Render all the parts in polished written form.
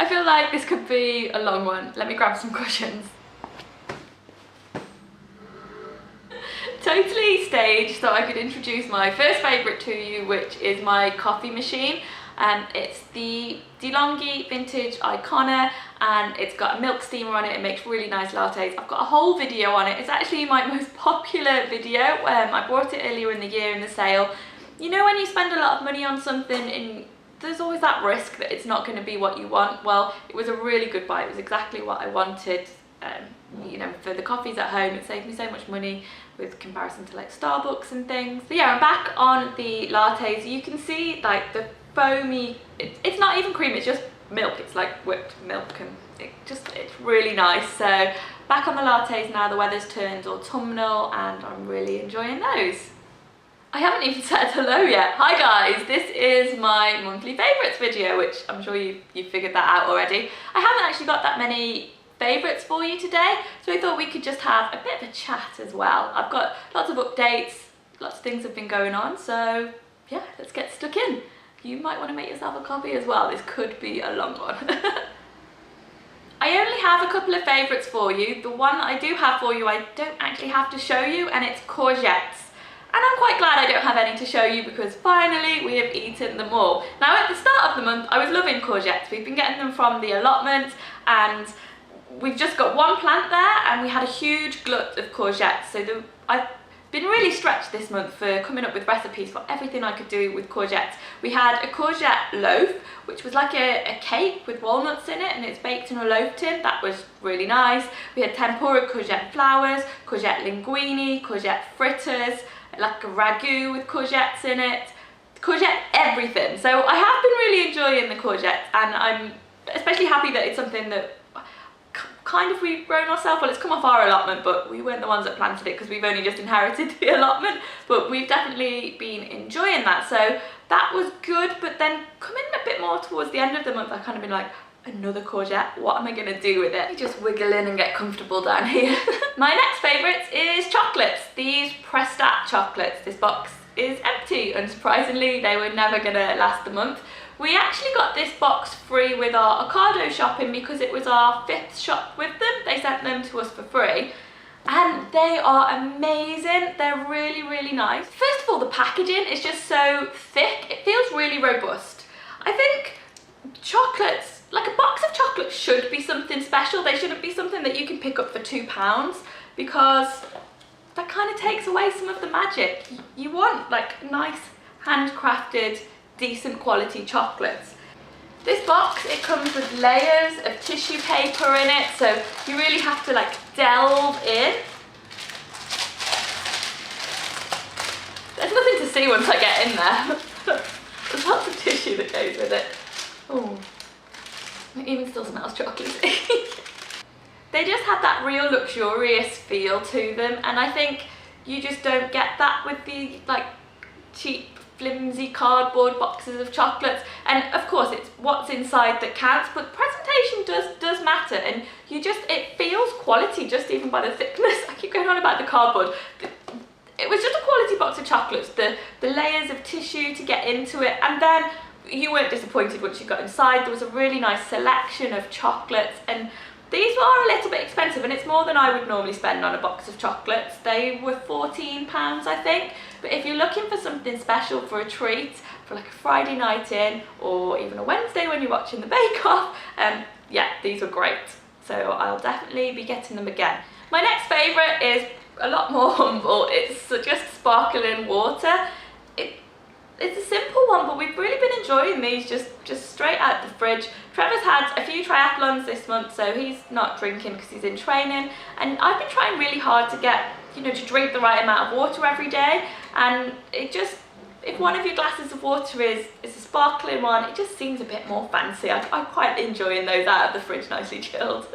I feel like this could be a long one. Let me grab some cushions. Totally staged so I could introduce my first favourite to you, which is my coffee machine. It's the DeLonghi Vintage Icona, and it's got a milk steamer on it. It makes really nice lattes. I've got a whole video on it. It's actually my most popular video. I bought it earlier in the year in the sale. You know when you spend a lot of money on something and there's always that risk that it's not going to be what you want? Well, it was a really good buy. It was exactly what I wanted. You know, for the coffees at home, it saved me so much money with comparison to like Starbucks and things. But yeah, I'm back on the lattes. You can see like the foamy, it's not even cream, it's just milk. It's like whipped milk, and it's really nice. So back on the lattes now. The weather's turned autumnal and I'm really enjoying those. I haven't even said hello yet. Hi guys, this is my monthly favourites video, which I'm sure you figured that out already. I haven't actually got that many favourites for you today, so I thought we could just have a bit of a chat as well. I've got lots of updates, lots of things have been going on, so yeah, let's get stuck in. You might want to make yourself a coffee as well. This could be a long one. I only have a couple of favourites for you. The one that I do have for you, I don't actually have to show you, and it's courgettes. And I'm quite glad I don't have any to show you because finally we have eaten them all. Now at the start of the month, I was loving courgettes. We've been getting them from the Allotment, and we've just got one plant there, and we had a huge glut of courgettes. So I've been really stretched this month for coming up with recipes for everything I could do with courgettes. We had a courgette loaf, which was like a cake with walnuts in it, and it's baked in a loaf tin. That was really nice. We had tempura courgette flowers, courgette linguine, courgette fritters, like a ragu with courgettes in it, courgette everything. So I have been really enjoying the courgettes, and I'm especially happy that it's something that kind of we've grown ourselves. Well, it's come off our allotment, but we weren't the ones that planted it because we've only just inherited the allotment, but we've definitely been enjoying that. So that was good. But then coming a bit more towards the end of the month, I've kind of been like, another courgette, what am I going to do with it? You just wiggle in and get comfortable down here. My next favourite is chocolates. These Prestat chocolates. This box is empty, unsurprisingly. They were never going to last the month. We actually got this box free with our Ocado shopping because it was our 5th shop with them. They sent them to us for free. And they are amazing. They're really, really nice. First of all, the packaging is just so thick. It feels really robust. I think chocolates, like a box of chocolates, should be something special. They shouldn't be something that you can pick up for £2 because that kind of takes away some of the magic. You want like nice handcrafted, decent quality chocolates. This box, it comes with layers of tissue paper in it, so you really have to like delve in. There's nothing to see once I get in there. There's lots of tissue that goes with it. Oh, it even still smells chocolatey. They just had that real luxurious feel to them, and I think you just don't get that with the like cheap flimsy cardboard boxes of chocolates. And of course it's what's inside that counts, but presentation does matter, and it feels quality just even by the thickness. I keep going on about the cardboard. It was just a quality box of chocolates, the layers of tissue to get into it, and then you weren't disappointed once you got inside. There was a really nice selection of chocolates, and these are a little bit expensive, and it's more than I would normally spend on a box of chocolates. They were £14, I think. But if you're looking for something special for a treat, for like a Friday night in, or even a Wednesday when you're watching the Bake Off, yeah, these were great. So I'll definitely be getting them again. My next favourite is a lot more humble. It's just sparkling water. It's a simple one, but we've really been enjoying these just straight out the fridge. Trevor's had a few triathlons this month, so he's not drinking because he's in training. And I've been trying really hard to get, to drink the right amount of water every day. And if one of your glasses of water is a sparkling one, it just seems a bit more fancy. I'm quite enjoying those out of the fridge, nicely chilled.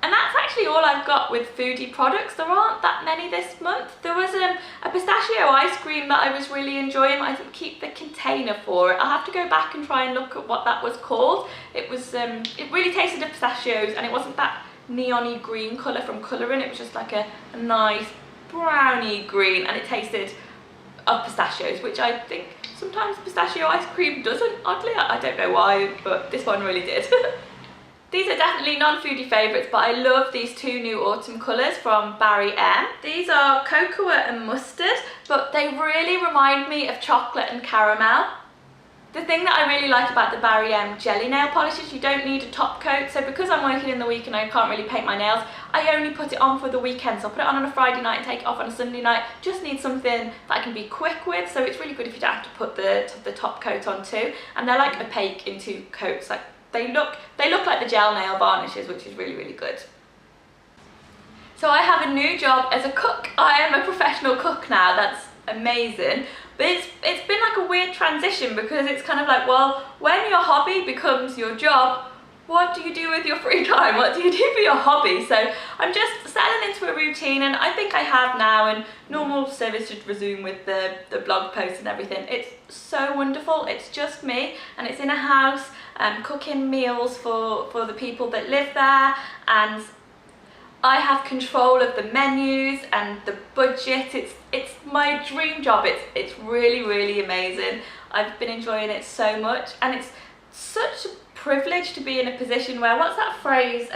And that's actually all I've got with Foodie products. There aren't that many this month. There was a pistachio ice cream that I was really enjoying. I didn't keep the container for it. I'll have to go back and try and look at what that was called. It was, it really tasted of pistachios, and it wasn't that neon-y green colour from colouring. It was just like a nice browny green, and it tasted of pistachios, which I think sometimes pistachio ice cream doesn't, oddly. I don't know why, but this one really did. These are definitely non-foodie favourites, but I love these two new autumn colours from Barry M. These are cocoa and mustard, but they really remind me of chocolate and caramel. The thing that I really like about the Barry M jelly nail polish is you don't need a top coat. So because I'm working in the week and I can't really paint my nails, I only put it on for the weekend. So I'll put it on a Friday night and take it off on a Sunday night. Just need something that I can be quick with. So it's really good if you don't have to put the top coat on too. And they're like opaque in two coats. Like they look like the gel nail varnishes, which is really, really good. So I have a new job as a cook. I am a professional cook now. That's amazing. But it's been like a weird transition, because it's kind of like, well, when your hobby becomes your job, what do you do with your free time? What do you do for your hobby? So I'm just settling into a routine, and I think I have now, and normal service should resume with the blog posts and everything. It's so wonderful. It's just me, and it's in a house, cooking meals for the people that live there, and I have control of the menus and the budget. It's my dream job. It's really, really amazing. I've been enjoying it so much, and it's such a privilege to be in a position where, what's that phrase?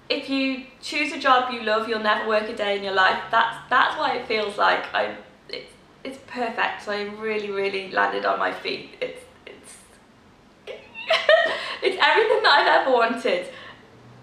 If you choose a job you love, you'll never work a day in your life. That's what it feels like. It's perfect. So I really, really landed on my feet. It's it's everything that I've ever wanted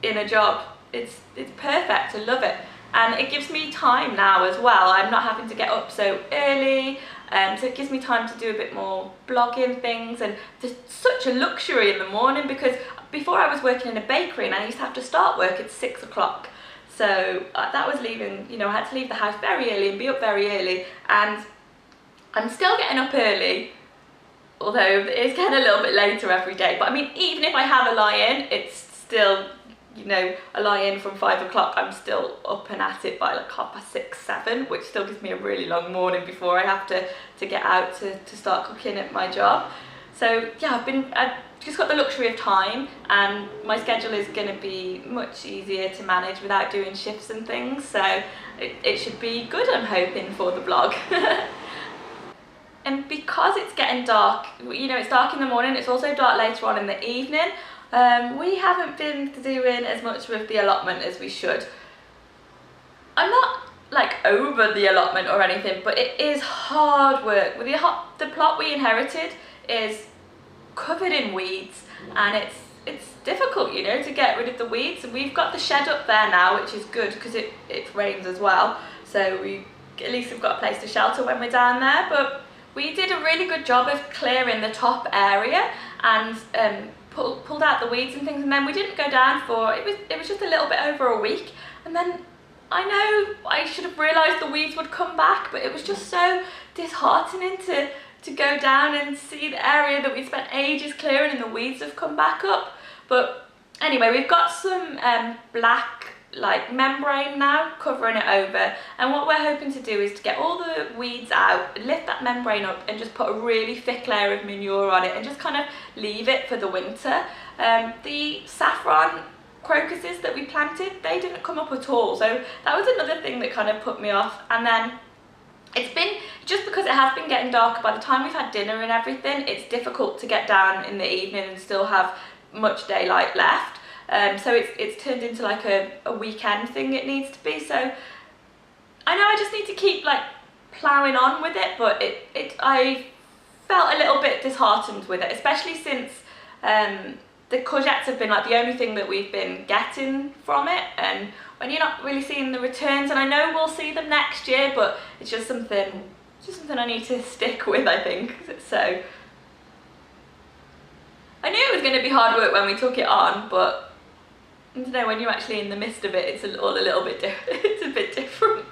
in a job. It's perfect. I love it, and it gives me time now as well. I'm not having to get up so early, so it gives me time to do a bit more blogging things, and there's such a luxury in the morning, because before I was working in a bakery and I used to have to start work at 6 o'clock. So that was leaving, you know, I had to leave the house very early and be up very early, and I'm still getting up early, although it's getting a little bit later every day. But I mean, even if I have a lie-in, it's still, you know, a lie-in from 5 o'clock, I'm still up and at it by like 6:30, 7, which still gives me a really long morning before I have to get out to start cooking at my job. So yeah, I've just got the luxury of time, and my schedule is going to be much easier to manage without doing shifts and things. So it should be good, I'm hoping, for the blog. And because it's getting dark, you know, it's dark in the morning, it's also dark later on in the evening. We haven't been doing as much with the allotment as we should. I'm not like over the allotment or anything, but it is hard work. With the plot we inherited is covered in weeds, and it's difficult, you know, to get rid of the weeds. And we've got the shed up there now, which is good because it rains as well, so we at least have got a place to shelter when we're down there. But we did a really good job of clearing the top area and pulled out the weeds and things, and then we didn't go down for, it was just a little bit over a week, and then I know I should have realised the weeds would come back, but it was just so disheartening to go down and see the area that we spent ages clearing and the weeds have come back up. But anyway, we've got some black like membrane now covering it over, and what we're hoping to do is to get all the weeds out, lift that membrane up, and just put a really thick layer of manure on it and just kind of leave it for the winter. The saffron crocuses that we planted, they didn't come up at all, so that was another thing that kind of put me off. And then it's been, just because it has been getting darker, by the time we've had dinner and everything, it's difficult to get down in the evening and still have much daylight left. So it's turned into like a weekend thing it needs to be. So I know I just need to keep like ploughing on with it, but I felt a little bit disheartened with it, especially since the courgettes have been like the only thing that we've been getting from it, and when you're not really seeing the returns, and I know we'll see them next year, but it's just something I need to stick with, I think. So I knew it was going to be hard work when we took it on, but I don't know, when you're actually in the midst of it, it's all a little bit it's a bit different.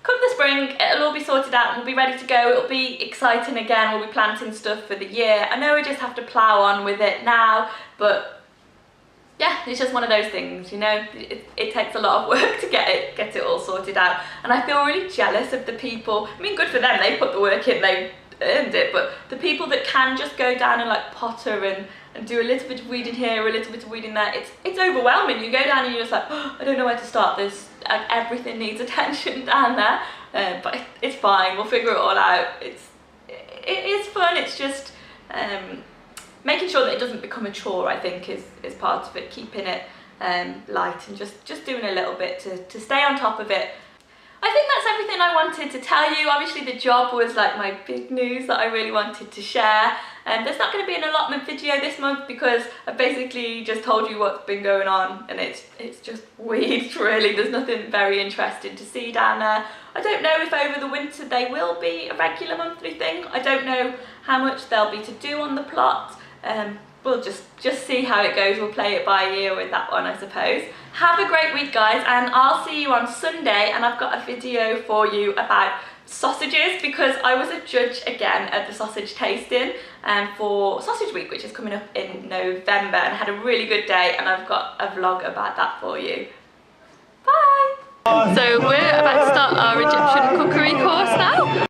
Come the spring, it'll all be sorted out and we'll be ready to go. It'll be exciting again. We'll be planting stuff for the year. I know we just have to plough on with it now, but yeah, it's just one of those things, you know. It takes a lot of work to get it all sorted out, and I feel really jealous of the people. I mean, good for them, they put the work in, they earned it, but the people that can just go down and like potter and do a little bit of weeding here, a little bit of weeding there, it's overwhelming. You go down and you're just like, oh, I don't know where to start. There's everything needs attention down there, but it's fine. We'll figure it all out. It is fun. It's just making sure that it doesn't become a chore, I think, is part of it, keeping it light and just doing a little bit to stay on top of it. I think that's everything I wanted to tell you. Obviously the job was like my big news that I really wanted to share. There's not going to be an allotment video this month because I've basically just told you what's been going on, and it's just weeds really. There's nothing very interesting to see down there. I don't know if over the winter they will be a regular monthly thing. I don't know how much there'll be to do on the plot. We'll just see how it goes. We'll play it by ear with that one, I suppose. Have a great week, guys, and I'll see you on Sunday, and I've got a video for you about sausages because I was a judge again at the sausage tasting for Sausage Week, which is coming up in November, and had a really good day, and I've got a vlog about that for you. Bye! So we're about to start our Egyptian cookery course now.